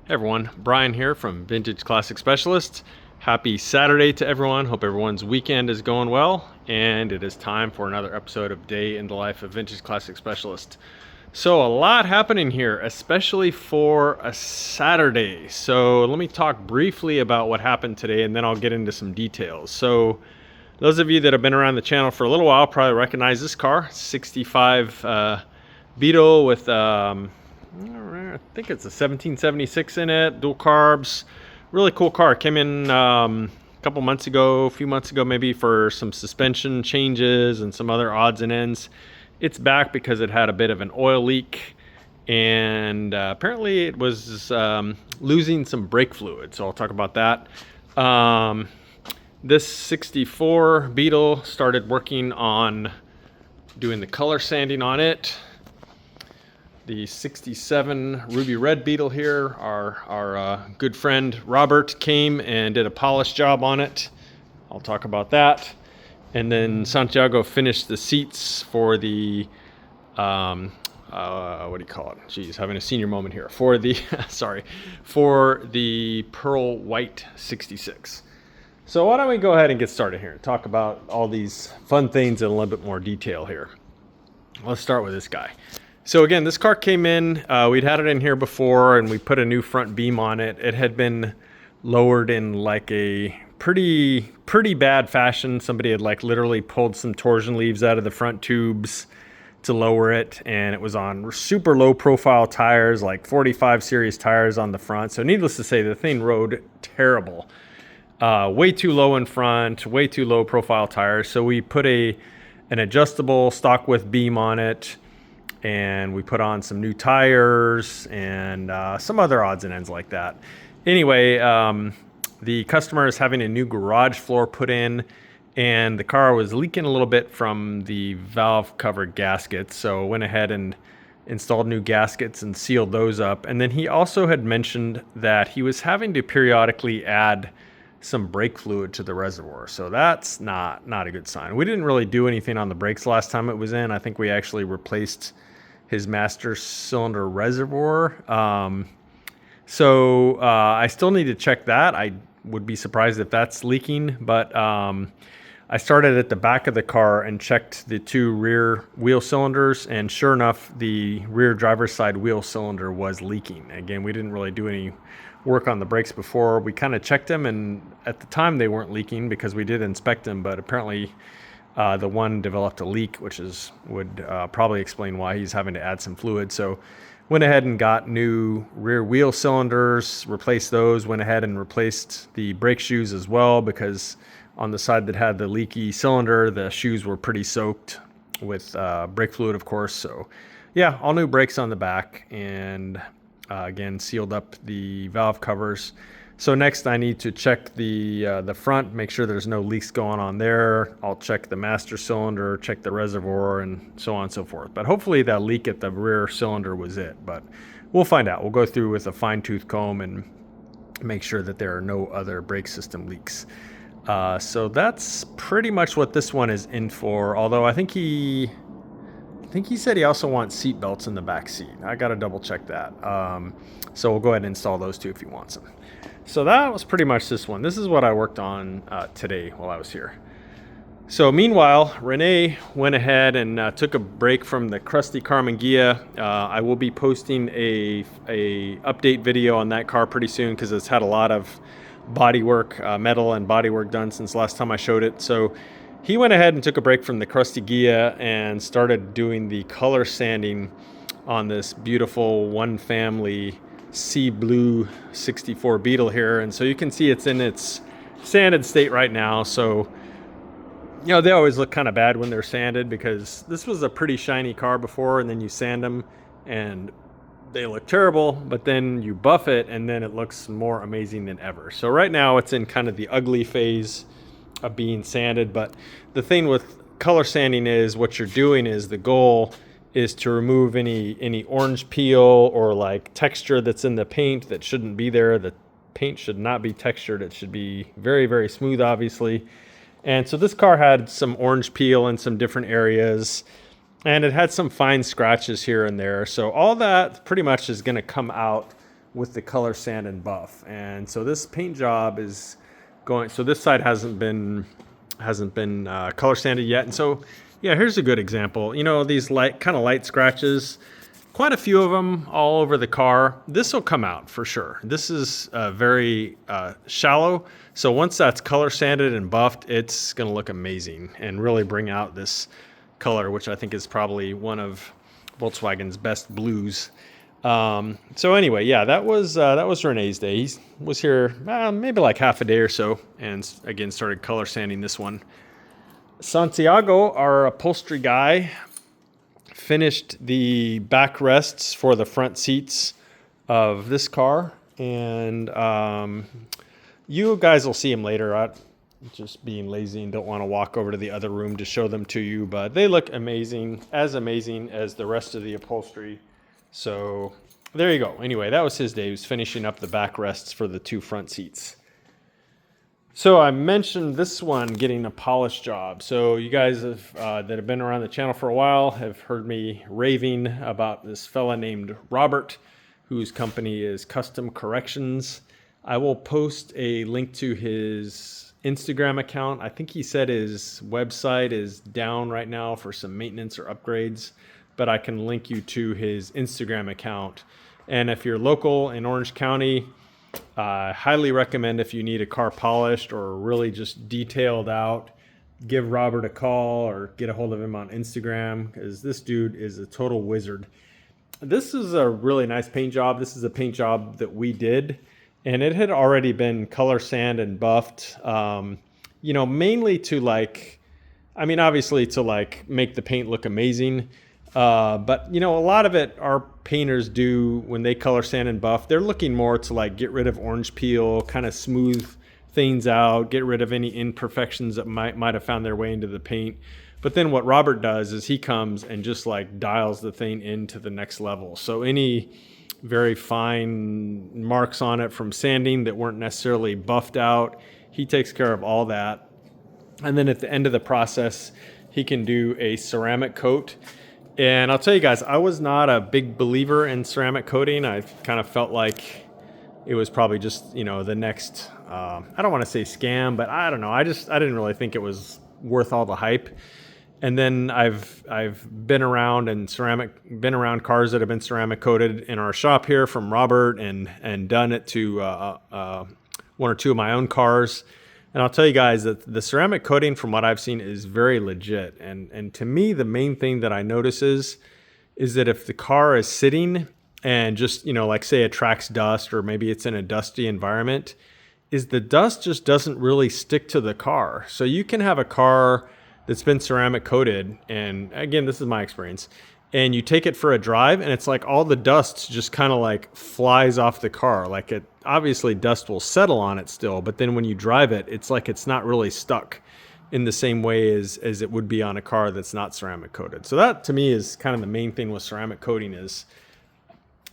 Hey everyone, Brian here from Vintage Classic Specialists. Happy Saturday to everyone. Hope everyone's weekend is going well, and it is time for another episode of Day in the Life of Vintage Classic Specialist. So a lot happening here, especially for a Saturday. So let me talk briefly about what happened today, and then I'll get into some details. So those of you that have been around the channel for a little while probably recognize this car, 65 Beetle with I think it's a 1776 in it, dual carbs. Really cool car. Came in a few months ago maybe, for some suspension changes and some other odds and ends. It's back because it had a bit of an oil leak, and apparently it was losing some brake fluid, so I'll talk about that. This 64 Beetle started working on doing the color sanding on it. The 67 Ruby Red Beetle here, our good friend Robert came and did a polish job on it. I'll talk about that. And then Santiago finished the seats for the, what do you call it? Geez, having a senior moment here. For the, for the Pearl White 66. So why don't we go ahead and get started here and talk about all these fun things in a little bit more detail here. Let's start with this guy. So again, this car came in, we'd had it in here before, and we put a new front beam on it. It had been lowered in like a pretty bad fashion. Somebody had like literally pulled some torsion leaves out of the front tubes to lower it, and it was on super low profile tires, like 45 series tires on the front. So needless to say, the thing rode terrible. Way too low in front, way too low profile tires. So we put an adjustable stock width beam on it, and we put on some new tires and some other odds and ends like that. Anyway, the customer is having a new garage floor put in, and the car was leaking a little bit from the valve cover gaskets. So went ahead and installed new gaskets and sealed those up. And then he also had mentioned that he was having to periodically add some brake fluid to the reservoir. So that's not a good sign. We didn't really do anything on the brakes last time it was in. I think we actually replaced his master cylinder reservoir. So I still need to check that. I would be surprised if that's leaking, but I started at the back of the car and checked the two rear wheel cylinders, and sure enough, the rear driver's side wheel cylinder was leaking. Again, we didn't really do any work on the brakes before. We kind of checked them, and at the time they weren't leaking because we did inspect them, but apparently the one developed a leak, which would probably explain why he's having to add some fluid. So went ahead and got new rear wheel cylinders, replaced those, went ahead and replaced the brake shoes as well, because on the side that had the leaky cylinder, the shoes were pretty soaked with brake fluid, of course. So yeah, all new brakes on the back, and again, sealed up the valve covers. So next I need to check the front, make sure there's no leaks going on there. I'll check the master cylinder, check the reservoir, and so on and so forth. But hopefully that leak at the rear cylinder was it. But we'll find out. We'll go through with a fine-tooth comb and make sure that there are no other brake system leaks. So that's pretty much what this one is in for. Although I think he said he also wants seat belts in the back seat. I got to double check that. So we'll go ahead and install those too if he wants them. So that was pretty much this one. This is what I worked on today while I was here. So meanwhile, Renee went ahead and took a break from the crusty Carmen Ghia. I will be posting a update video on that car pretty soon, because it's had a lot of body work, metal and body work done since last time I showed it. So he went ahead and took a break from the crusty Ghia and started doing the color sanding on this beautiful one family sea blue 64 Beetle here. And so you can see it's in its sanded state right now. So, you know, they always look kind of bad when they're sanded, because this was a pretty shiny car before, and then you sand them and they look terrible, but then you buff it and then it looks more amazing than ever. So right now it's in kind of the ugly phase of being sanded. But the thing with color sanding is, what you're doing is, the goal is to remove any orange peel or like texture that's in the paint that shouldn't be there. The paint should not be textured. It should be very, very smooth, obviously. And so this car had some orange peel in some different areas, and it had some fine scratches here and there. So all that pretty much is going to come out with the color sand and buff. And so this paint job is going, so this side hasn't been color sanded yet. And so, yeah, here's a good example. You know, these kind of light scratches, quite a few of them all over the car. This will come out for sure. This is very shallow. So once that's color sanded and buffed, it's going to look amazing and really bring out this color, which I think is probably one of Volkswagen's best blues. So anyway, yeah, that was Renee's day. He was here maybe like half a day or so, and again started color sanding this one. Santiago, our upholstery guy, finished the backrests for the front seats of this car, and you guys will see him later. I'm just being lazy and don't want to walk over to the other room to show them to you, but they look amazing as the rest of the upholstery. So there you go. Anyway, that was his day. He was finishing up the backrests for the two front seats. So I mentioned this one getting a polish job. So you guys that have been around the channel for a while have heard me raving about this fella named Robert, whose company is Custom Corrections. I will post a link to his Instagram account. I think he said his website is down right now for some maintenance or upgrades, but I can link you to his Instagram account. And if you're local in Orange County, I highly recommend, if you need a car polished or really just detailed out, give Robert a call or get a hold of him on Instagram, because this dude is a total wizard. This is a really nice paint job. This is a paint job that we did, and it had already been color sand and buffed, you know, mainly to obviously to make the paint look amazing. But you know, a lot of it our painters do when they color sand and buff, they're looking more to get rid of orange peel, kind of smooth things out, get rid of any imperfections that might have found their way into the paint. But then what Robert does is he comes and just dials the thing into the next level. So any very fine marks on it from sanding that weren't necessarily buffed out, he takes care of all that. And then at the end of the process, he can do a ceramic coat. And I'll tell you guys, I was not a big believer in ceramic coating. I kind of felt like it was probably just, you know, the next, I don't want to say scam, but I don't know. I didn't really think it was worth all the hype. And then I've been around cars that have been ceramic coated in our shop here from Robert, and done it to one or two of my own cars. And I'll tell you guys that the ceramic coating, from what I've seen, is very legit. And to me, the main thing that I notice is that if the car is sitting and just, you know, like say attracts dust, or maybe it's in a dusty environment, is the dust just doesn't really stick to the car. So you can have a car that's been ceramic coated, and again, this is my experience, and you take it for a drive and it's like all the dust just kind of flies off the car. Obviously dust will settle on it still, but then when you drive it, it's like it's not really stuck in the same way as it would be on a car that's not ceramic coated. So that to me is kind of the main thing with ceramic coating, is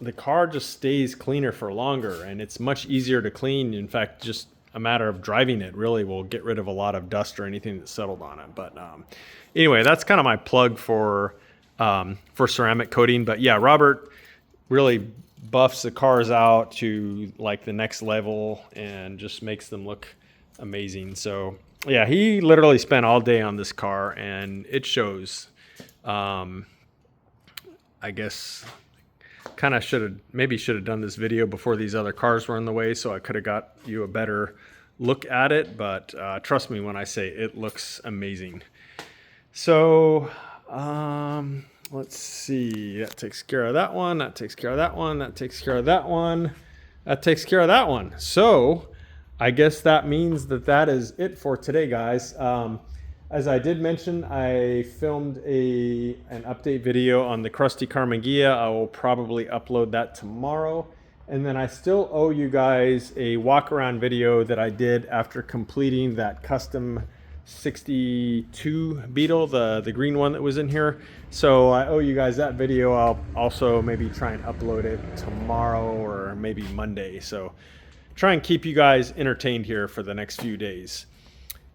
the car just stays cleaner for longer, and it's much easier to clean. In fact, just a matter of driving it really will get rid of a lot of dust or anything that's settled on it. But anyway, that's kind of my plug for ceramic coating. But yeah, Robert really buffs the cars out to the next level and just makes them look amazing. So yeah, he literally spent all day on this car, and it shows. I guess kind of should have done this video before these other cars were in the way, so I could have got you a better look at it. But trust me when I say it looks amazing. So let's see, that takes care of that one, that takes care of that one, that takes care of that one, that takes care of that one. So I guess that means that is it for today, guys. As I did mention, I filmed an update video on the Krusty Carmangia. I will probably upload that tomorrow. And then I still owe you guys a walk around video that I did after completing that custom 62 Beetle, the green one that was in here. So I owe you guys that video. I'll also maybe try and upload it tomorrow or maybe Monday. So try and keep you guys entertained here for the next few days.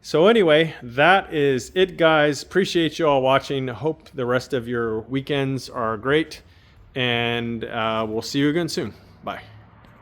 So anyway, that is it, guys. Appreciate you all watching. Hope the rest of your weekends are great, and we'll see you again soon. Bye.